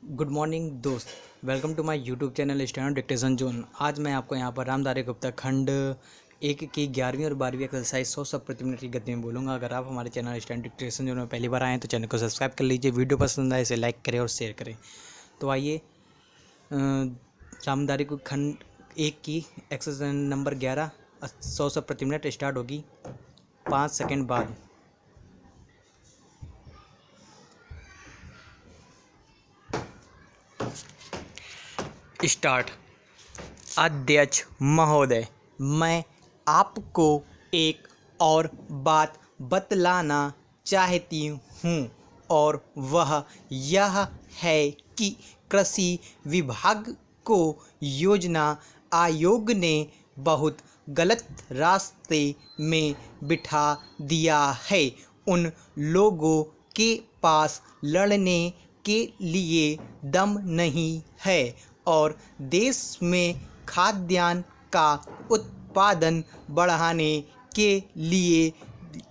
Good morning दोस्त। Welcome to my YouTube channel standard dictation zone. आज मैं आपको यहाँ पर रामधारी गुप्ता खंड 1 की 11वीं और 12वीं एक्सरसाइज 100 शब्द प्रति मिनट की गति में बोलूँगा। अगर आप हमारे चैनल स्टैंडर्ड डिक्टेशन जोन में पहली बार आए हैं तो चैनल को सब्सक्राइब कर लीजिए। वीडियो पसंद आए इसे लाइक करें और शेयर करें। तो आइए रामधारी गुप्ता खंड 1 की एक्सरसाइज नंबर 11 100 शब्द प्रति मिनट स्टार्ट होगी 5 सेकेंड बाद। स्टार्ट। अध्यक्ष महोदय, मैं आपको एक और बात बतलाना चाहती हूँ और वह यह है कि कृषि विभाग को योजना आयोग ने बहुत गलत रास्ते में बिठा दिया है। उन लोगों के पास लड़ने के लिए दम नहीं है और देश में खाद्यान्न का उत्पादन बढ़ाने के लिए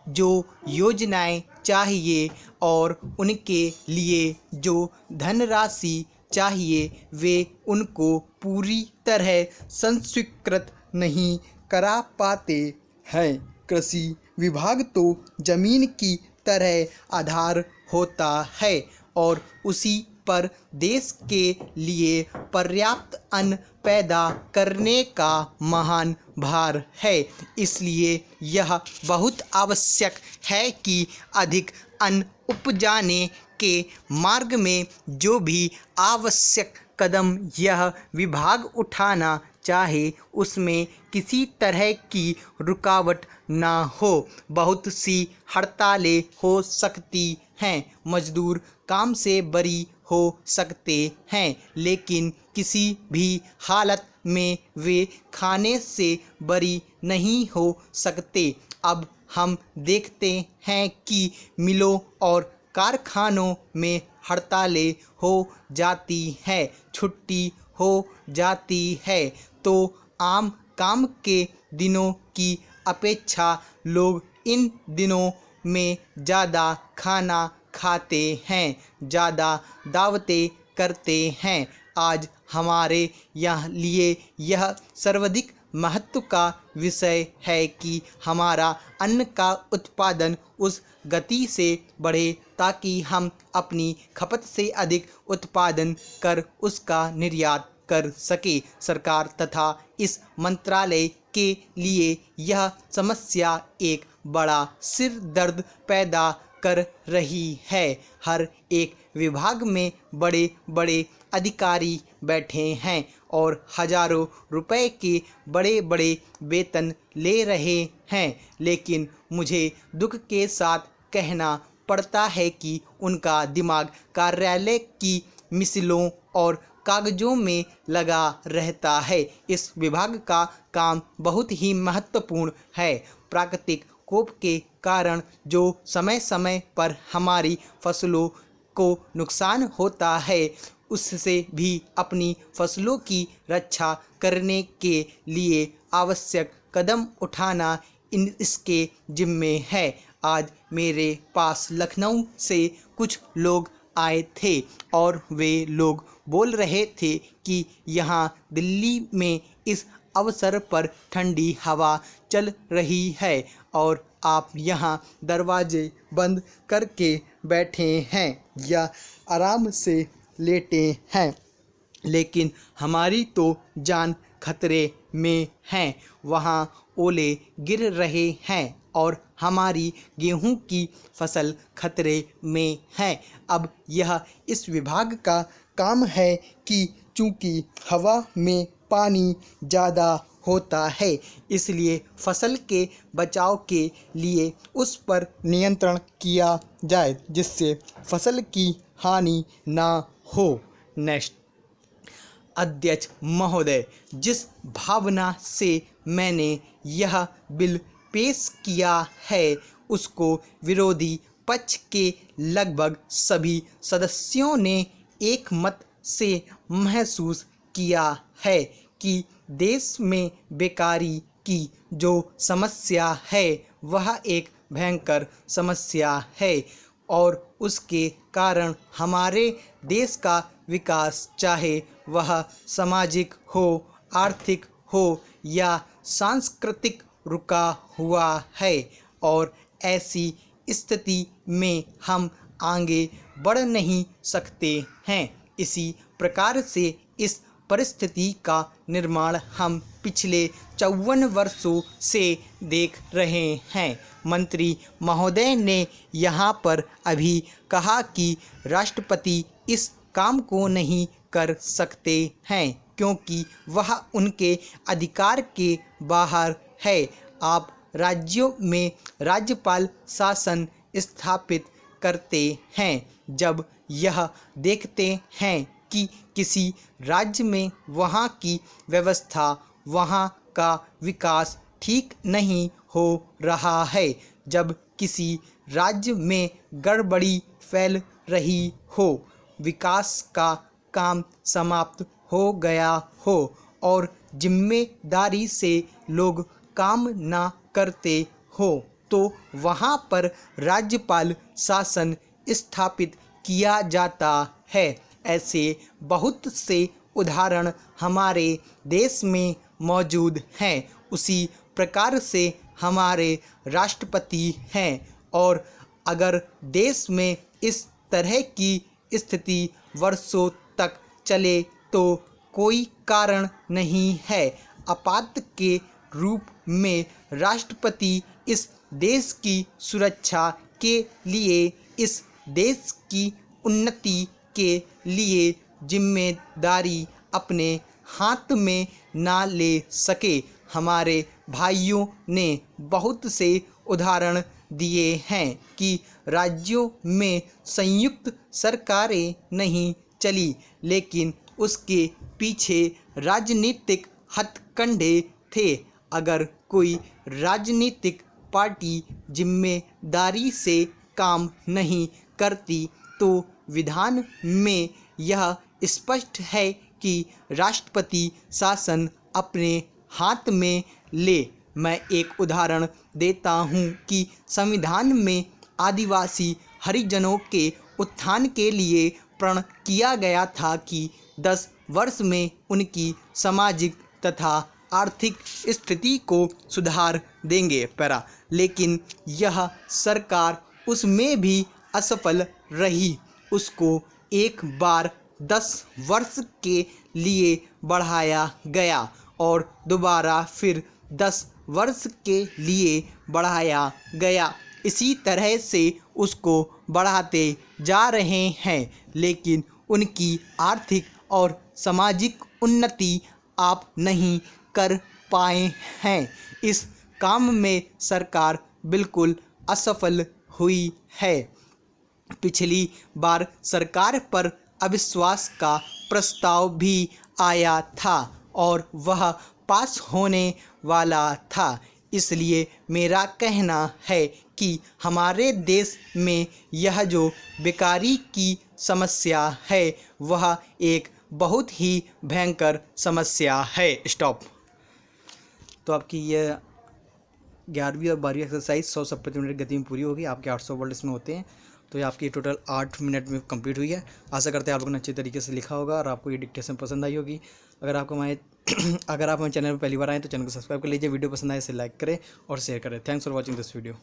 जो योजनाएं चाहिए और उनके लिए जो धनराशि चाहिए वे उनको पूरी तरह संस्वीकृत नहीं करा पाते हैं। कृषि विभाग तो जमीन की तरह आधार होता है और उसी पर देश के लिए पर्याप्त अन्न पैदा करने का महान भार है। इसलिए यह बहुत आवश्यक है कि अधिक अन्न उपजाने के मार्ग में जो भी आवश्यक कदम यह विभाग उठाना चाहे उसमें किसी तरह की रुकावट ना हो। बहुत सी हड़तालें हो सकती हैं, मजदूर काम से बरी हो सकते हैं, लेकिन किसी भी हालत में वे खाने से बरी नहीं हो सकते। अब हम देखते हैं कि मिलों और कारखानों में हड़तालें हो जाती है, छुट्टी हो जाती है, तो आम काम के दिनों की अपेक्षा लोग इन दिनों में ज़्यादा खाना खाते हैं, ज़्यादा दावतें करते हैं। आज हमारे यहाँ लिए यह सर्वाधिक महत्व का विषय है कि हमारा अन्न का उत्पादन उस गति से बढ़े ताकि हम अपनी खपत से अधिक उत्पादन कर उसका निर्यात कर सके। सरकार तथा इस मंत्रालय के लिए यह समस्या एक बड़ा सिर दर्द पैदा कर रही है। हर एक विभाग में बड़े बड़े अधिकारी बैठे हैं और हजारों रुपए के बड़े बड़े वेतन ले रहे हैं, लेकिन मुझे दुख के साथ कहना पड़ता है कि उनका दिमाग कार्यालय की मिसलों और कागजों में लगा रहता है। इस विभाग का काम बहुत ही महत्वपूर्ण है। प्राकृतिक कोप के कारण जो समय समय पर हमारी फसलों को नुकसान होता है, उससे भी अपनी फसलों की रक्षा करने के लिए आवश्यक कदम उठाना इसके जिम्मे है। आज मेरे पास लखनऊ से कुछ लोग आए थे और वे लोग बोल रहे थे कि यहाँ दिल्ली में इस अवसर पर ठंडी हवा चल रही है और आप यहाँ दरवाजे बंद करके बैठे हैं या आराम से लेटे हैं, लेकिन हमारी तो जान खतरे में है। वहाँ ओले गिर रहे हैं और हमारी गेहूं की फसल खतरे में है। अब यह इस विभाग का काम है कि चूँकि हवा में पानी ज़्यादा होता है, इसलिए फसल के बचाव के लिए उस पर नियंत्रण किया जाए जिससे फसल की हानि ना हो। नेक्स्ट। अध्यक्ष महोदय, जिस भावना से मैंने यह बिल पेश किया है उसको विरोधी पक्ष के लगभग सभी सदस्यों ने एक मत से महसूस किया है कि देश में बेकारी की जो समस्या है वह एक भयंकर समस्या है। और उसके कारण हमारे देश का विकास, चाहे वह सामाजिक हो, आर्थिक हो या सांस्कृतिक, रुका हुआ है। और ऐसी स्थिति में हम आगे बढ़ नहीं सकते हैं। इसी प्रकार से इस परिस्थिति का निर्माण हम पिछले 54 वर्षों से देख रहे हैं। मंत्री महोदय ने यहाँ पर अभी कहा कि राष्ट्रपति इस काम को नहीं कर सकते हैं क्योंकि वह उनके अधिकार के बाहर है। आप राज्यों में राज्यपाल शासन स्थापित करते हैं जब यह देखते हैं कि किसी राज्य में वहाँ की व्यवस्था, वहाँ का विकास ठीक नहीं हो रहा है, जब किसी राज्य में गड़बड़ी फैल रही हो, विकास का काम समाप्त हो गया हो और जिम्मेदारी से लोग काम ना करते हो, तो वहाँ पर राज्यपाल शासन स्थापित किया जाता है। ऐसे बहुत से उदाहरण हमारे देश में मौजूद हैं। उसी प्रकार से हमारे राष्ट्रपति हैं और अगर देश में इस तरह की स्थिति वर्षों तक चले तो कोई कारण नहीं है। आपात के रूप में राष्ट्रपति इस देश की सुरक्षा के लिए, इस देश की उन्नति के लिए जिम्मेदारी अपने हाथ में ना ले सके। हमारे भाइयों ने बहुत से उदाहरण दिए हैं कि राज्यों में संयुक्त सरकारें नहीं चली, लेकिन उसके पीछे राजनीतिक हथकंडे थे। अगर कोई राजनीतिक पार्टी जिम्मेदारी से काम नहीं करती तो विधान में यह स्पष्ट है कि राष्ट्रपति शासन अपने हाथ में ले। मैं एक उदाहरण देता हूँ कि संविधान में आदिवासी हरिजनों के उत्थान के लिए प्रण किया गया था कि 10 वर्ष में उनकी सामाजिक तथा आर्थिक स्थिति को सुधार देंगे पैरा, लेकिन यह सरकार उसमें भी असफल रही। उसको एक बार 10 वर्ष के लिए बढ़ाया गया और दोबारा फिर 10 वर्ष के लिए बढ़ाया गया। इसी तरह से उसको बढ़ाते जा रहे हैं, लेकिन उनकी आर्थिक और सामाजिक उन्नति आप नहीं कर पाए हैं। इस काम में सरकार बिल्कुल असफल हुई है। पिछली बार सरकार पर अविश्वास का प्रस्ताव भी आया था और वह पास होने वाला था। इसलिए मेरा कहना है कि हमारे देश में यह जो बेकारी की समस्या है वह एक बहुत ही भयंकर समस्या है। स्टॉप। तो आपकी यह 11वीं और 12वीं एक्सरसाइज 100 सब प्रति मिनट गति में पूरी होगी। आपके 800 वर्ड इसमें होते हैं, तो ये आपकी टोटल 8 मिनट में कंप्लीट हुई है। आशा करते हैं आप लोगों ने अच्छे तरीके से लिखा होगा और आपको ये डिक्टेशन पसंद आई होगी। अगर आप हमारे चैनल पर पहली बार आए तो चैनल को सब्सक्राइब कर लीजिए। वीडियो पसंद आए इसे लाइक करें और शेयर करें। Thanks for watching this video.